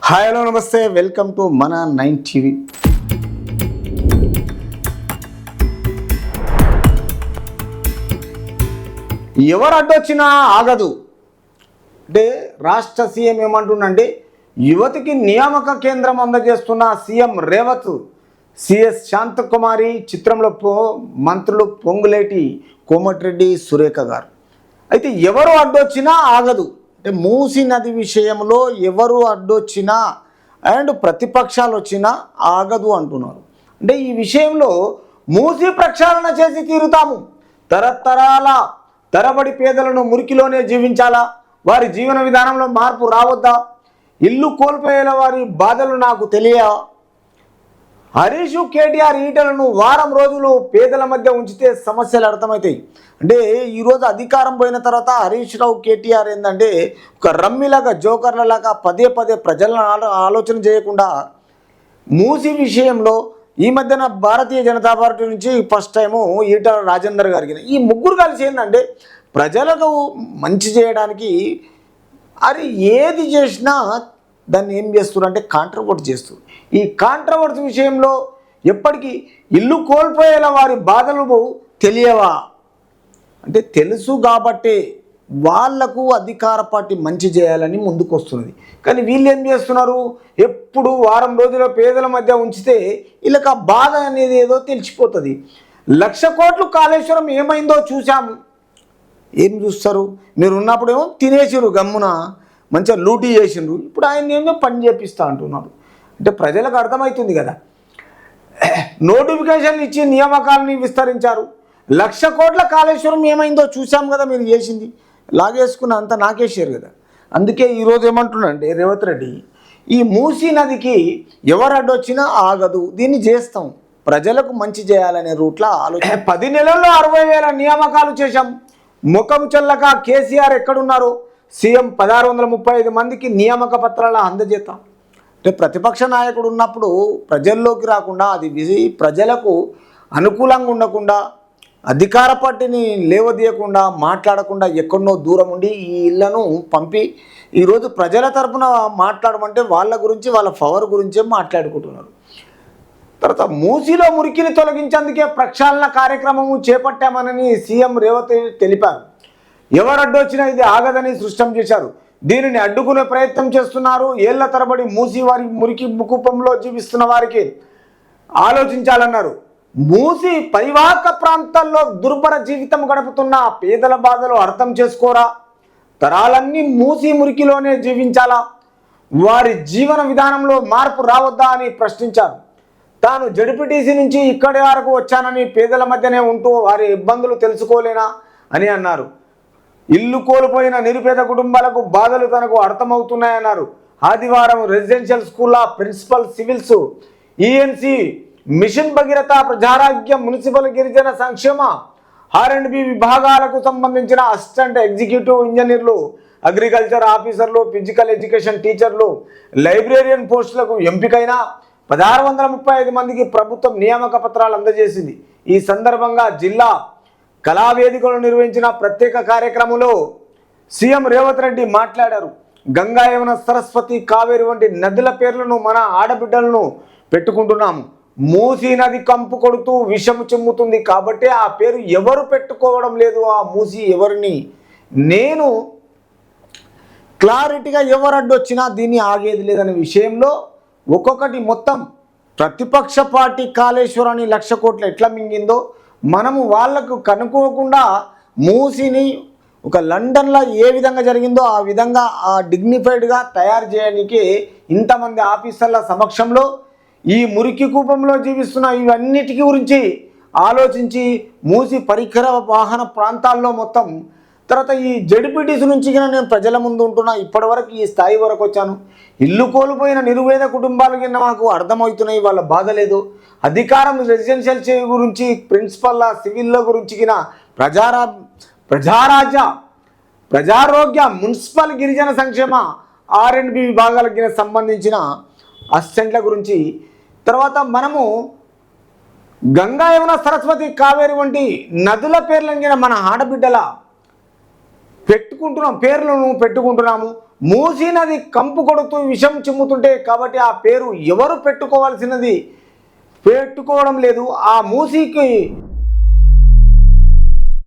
Hi hello నమస్తే, welcome to మన 9 TV. ఎవరు అడ్డొచ్చినా ఆగదు అంటే రాష్ట్ర సీఎం ఏమంటుండంటే, యువతికి నియామక కేంద్రం అందజేస్తున్న సీఎం రేవంత్, సిఎస్ శాంతకుమారి, చిత్రంలో మంత్రులు పొంగులేటి కోమటిరెడ్డి, సురేఖ గారు. అయితే ఎవరు అడ్డొచ్చినా ఆగదు అంటే మూసీ నది విషయంలో ఎవరు అడ్డొచ్చినా అండ్ ప్రతిపక్షాలు వచ్చినా ఆగదు అంటున్నారు. అంటే ఈ విషయంలో మూసీ ప్రక్షాళన చేసి తీరుతాము, తరతరాల తరబడి పేదలను మురికిలోనే జీవించాలా, వారి జీవన విధానంలో మార్పు రావద్దా, ఇల్లు కోల్పోయేల వారి బాధలు నాకు తెలియవా, హరీష్ కేటీఆర్ ఈటలను వారం రోజులు పేదల మధ్య ఉంచితే సమస్యలు అర్థమవుతాయి. అంటే ఈరోజు అధికారం పోయిన తర్వాత హరీష్ రావు కేటీఆర్ ఏంటంటే ఒక రమ్మిలాగా, జోకర్లలాగా పదే పదే ప్రజలను ఆలోచన చేయకుండా మూసీ విషయంలో ఈ మధ్యన భారతీయ జనతా పార్టీ నుంచి ఫస్ట్ టైము ఈటల రాజేందర్ గారికి ఈ ముగ్గురు కలిసి ఏంటంటే ప్రజలకు మంచి చేయడానికి అది ఏది చేసినా దాన్ని ఏం చేస్తున్నారు అంటే కాంట్రవర్ట్ చేస్తారు. ఈ కాంట్రవర్ట్ విషయంలో ఎప్పటికీ ఇల్లు కోల్పోయేలా వారి బాధలు తెలియవా అంటే తెలుసు కాబట్టి వాళ్లకు అధికార పార్టీ మంచి చేయాలని ముందుకు వస్తున్నది. కానీ వీళ్ళు ఏం చేస్తున్నారు, ఎప్పుడు వారం రోజుల పేదల మధ్య ఉంచితే వీళ్ళకి ఆ బాధ అనేది ఏదో తెలిసిపోతుంది. 1,00,000 కోట్లు కాళేశ్వరం ఏమైందో చూసాము. ఏం చూస్తారు, మీరు ఉన్నప్పుడేమో తినేసిరు, గమ్మున మంచిగా లూటీ చేసిండ్రు, ఇప్పుడు ఆయన ఏమో పని చేపిస్తా అంటున్నారు. అంటే ప్రజలకు అర్థమవుతుంది కదా, నోటిఫికేషన్లు ఇచ్చి నియామకాలని విస్తరించారు. 1,00,000 కోట్ల కాళేశ్వరం ఏమైందో చూసాం కదా, మీరు చేసింది లాగేసుకున్న అంతా నాకేసారు కదా. అందుకే ఈరోజు ఏమంటున్నాడంటే రేవంత్ రెడ్డి, ఈ మూసీ నదికి ఎవరు అడ్డొచ్చినా ఆగదు, దీన్ని చేస్తాం, ప్రజలకు మంచి చేయాలనే రూట్లో ఆలోచన. 10 నెలల్లో 60,000 నియామకాలు చేశాం, ముఖం చెల్లక కేసీఆర్ ఎక్కడున్నారు, సీఎం 1635 మందికి నియామక పత్రాల అందజేతాం. అంటే ప్రతిపక్ష నాయకుడు ఉన్నప్పుడు ప్రజల్లోకి రాకుండా, అది ప్రజలకు అనుకూలంగా ఉండకుండా, అధికార పార్టీని లేవదీయకుండా, మాట్లాడకుండా ఎక్కడనో దూరం ఉండి ఈ ఇళ్లను పంపి ఈరోజు ప్రజల తరపున మాట్లాడమంటే వాళ్ళ గురించి, వాళ్ళ పవర్ గురించే మాట్లాడుకుంటున్నారు. తర్వాత మూసీలో మురికిని తొలగించేందుకే ప్రక్షాళన కార్యక్రమము చేపట్టామని సీఎం రేవంత్ తెలిపారు. ఎవరు అడ్డొచ్చినా ఇది ఆగదని స్పష్టం చేశారు. దీనిని అడ్డుకునే ప్రయత్నం చేస్తున్నారు. ఏళ్ల తరబడి మూసీ వారి మురికి కూపంలో జీవిస్తున్న వారికి ఆలోచించాలన్నారు. మూసీ పరివాహక ప్రాంతాల్లో దుర్భర జీవితం గడుపుతున్న పేదల బాధలు అర్థం చేసుకోరా, తరాలన్నీ మూసీ మురికిలోనే జీవించాలా, వారి జీవన విధానంలో మార్పు రావద్దా అని ప్రశ్నించారు. తాను జడ్పీటీసీ నుంచి ఇక్కడి వరకు వచ్చానని, పేదల మధ్యనే ఉంటూ వారి ఇబ్బందులు తెలుసుకోలేనా అని అన్నారు. ఇల్లు కోల్పోయిన నిరుపేద కుటుంబాలకు బాధలు తనకు అర్థమవుతున్నాయన్నారు. ఆదివారం రెసిడెన్షియల్ స్కూళ్ళ principal, civils, ENC, mission Bhagiratha, ప్రజారోగ్యం, మున్సిపల్ గిరిజన సంక్షేమ, R&B విభాగాలకు సంబంధించిన అసిస్టెంట్ ఎగ్జిక్యూటివ్ ఇంజనీర్లు, అగ్రికల్చర్ ఆఫీసర్లు, ఫిజికల్ ఎడ్యుకేషన్ టీచర్లు, లైబ్రేరియన్ పోస్టులకు ఎంపికైన 1635 మందికి ప్రభుత్వం నియామక పత్రాలు అందజేసింది. ఈ సందర్భంగా జిల్లా కళావేదికలు నిర్వహించిన ప్రత్యేక కార్యక్రమంలో సీఎం రేవంత్ రెడ్డి మాట్లాడారు. గంగా, యమున, సరస్వతి, కావేరి వంటి నదుల పేర్లను మన ఆడబిడ్డలను పెట్టుకుంటున్నాము. మూసీ నది కంపు కొడుతూ విషము చిమ్ముతుంది కాబట్టి ఆ పేరు ఎవరు పెట్టుకోవడం లేదు. ఆ మూసీ ఎవరిని, నేను క్లారిటీగా ఎవరు అడ్డొచ్చినా దీన్ని ఆగేది లేదనే విషయంలో ఒక్కొక్కటి మొత్తం ప్రతిపక్ష పార్టీ కాళేశ్వరాన్ని 1,00,000 కోట్లు ఎట్లా మింగిందో మనము వాళ్లకు కనుక్కోకుండా మూసీని ఒక లండన్లో ఏ విధంగా జరిగిందో ఆ విధంగా ఆ డిగ్నిఫైడ్గా తయారు చేయడానికి ఇంతమంది ఆఫీసర్ల సమక్షంలో ఈ మురికి కూపంలో జీవిస్తున్న ఇవన్నిటికీ గురించి ఆలోచించి మూసి పరికర వాహన ప్రాంతాల్లో మొత్తం, తర్వాత ఈ జడ్పీటీసీ నుంచి నేను ప్రజల ముందు ఉంటున్నా, ఇప్పటివరకు ఈ స్థాయి వరకు వచ్చాను. ఇల్లు కోల్పోయిన నిరుపేద కుటుంబాల కింద మాకు అర్థమవుతున్నాయి, వాళ్ళ బాధ లేదు. అధికారం రెసిడెన్షియల్ గురించి, ప్రిన్సిపల్ల, సివిల్లో గురించి ప్రజారోగ్య, మున్సిపల్ గిరిజన సంక్షేమ, R&B విభాగాలకు సంబంధించిన అసిస్టెంట్ల గురించి, తర్వాత మనము గంగా, యమున, సరస్వతి, కావేరి వంటి నదుల పేర్లంగిన మన ఆడబిడ్డల పేర్లను పెట్టుకుంటున్నాము. మూసీ నది కంపు కొడుతూ విషం చిమ్ముతుంటే కాబట్టి ఆ పేరు ఎవరు పెట్టుకోవాల్సినది పెట్టుకోవడం లేదు. ఆ మూసీకి